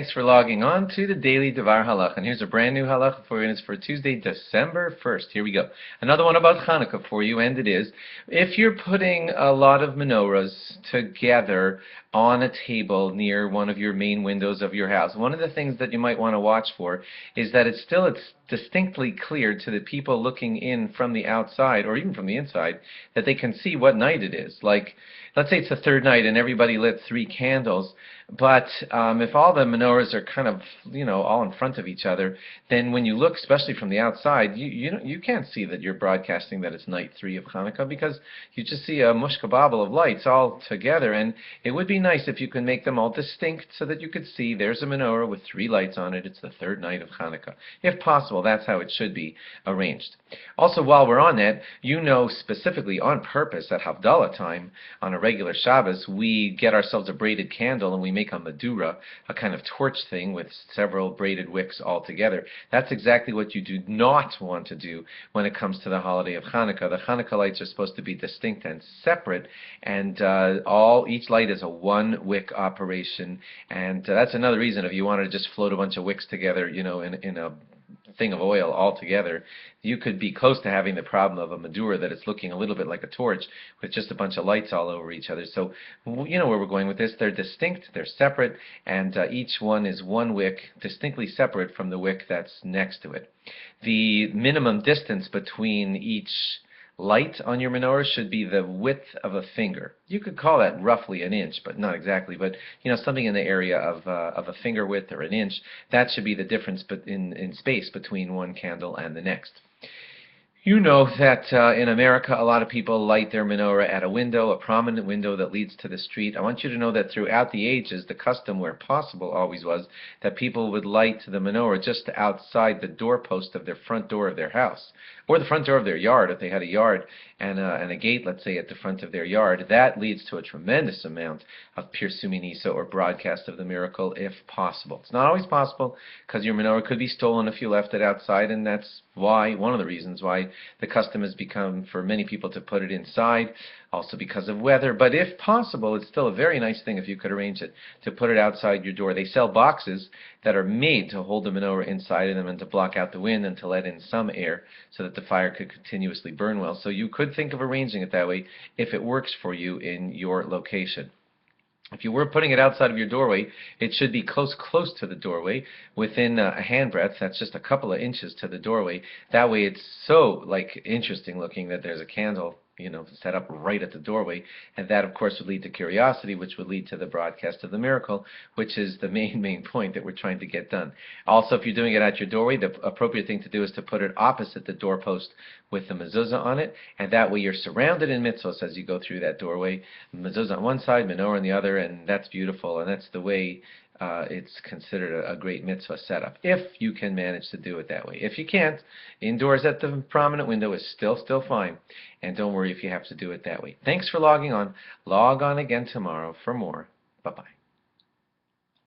Thanks for logging on to the Daily DVAR Halacha. And here's a brand new halacha for you, and it's for Tuesday, December 1st. Here we go. Another one about Hanukkah for you, and it is, if you're putting a lot of menorahs together on a table near one of your main windows of your house, one of the things that you might want to watch for is that it's distinctly clear to the people looking in from the outside, or even from the inside, that they can see what night it is. Like, let's say it's the third night and everybody lit 3 candles, but if all the menorahs are kind of, all in front of each other, then when you look, especially from the outside, you can't see that you're broadcasting that it's night 3 of Hanukkah, because you just see a mushkababble of lights all together. And it would be nice if you can make them all distinct so that you could see there's a menorah with 3 lights on it. It's the third night of Hanukkah. If possible, that's how it should be arranged. Also, while we're on that, specifically on purpose at Havdalah time on a regular Shabbos, we get ourselves a braided candle and we make a Menorah, a kind of torch thing with several braided wicks all together. That's exactly what you do not want to do when it comes to the holiday of Hanukkah. The Hanukkah lights are supposed to be distinct and separate, and each light is a 1-wick operation. And that's another reason, if you wanted to just float a bunch of wicks together, in a thing of oil all together, you could be close to having the problem of a Menorah that it's looking a little bit like a torch with just a bunch of lights all over each other. So you know where we're going with this. They're distinct, they're separate, and each one is 1 wick, distinctly separate from the wick that's next to it. The minimum distance between each light on your menorah should be the width of a finger. You could call that roughly an inch, but not exactly. But something in the area of a finger width or an inch. That should be the difference in space between one candle and the next. You know that in America, a lot of people light their menorah at a window, a prominent window that leads to the street. I want you to know that throughout the ages, the custom, where possible, always was that people would light the menorah just outside the doorpost of their front door of their house, or the front door of their yard, if they had a yard and a gate, let's say, at the front of their yard. That leads to a tremendous amount of pirsumi nisa, or broadcast of the miracle, if possible. It's not always possible, because your menorah could be stolen if you left it outside, and that's one of the reasons why the custom has become for many people to put it inside, also because of weather. But if possible, it's still a very nice thing if you could arrange it to put it outside your door. They sell boxes that are made to hold the menorah inside of them and to block out the wind and to let in some air so that the fire could continuously burn well. So you could think of arranging it that way if it works for you in your location. If you were putting it outside of your doorway, it should be close to the doorway, within a handbreadth. That's just a couple of inches to the doorway. That way it's so interesting looking that there's a candle set up right at the doorway, and that of course would lead to curiosity, which would lead to the broadcast of the miracle, which is the main point that we're trying to get done. Also, if you're doing it at your doorway, the appropriate thing to do is to put it opposite the doorpost with the mezuzah on it, and that way you're surrounded in mitzvos as you go through that doorway. Mezuzah on one side, menorah on the other, and that's beautiful, and that's the way it's considered a great mitzvah setup, if you can manage to do it that way. If you can't, indoors at the prominent window is still fine, and don't worry if you have to do it that way. Thanks for logging on. Log on again tomorrow for more. Bye-bye.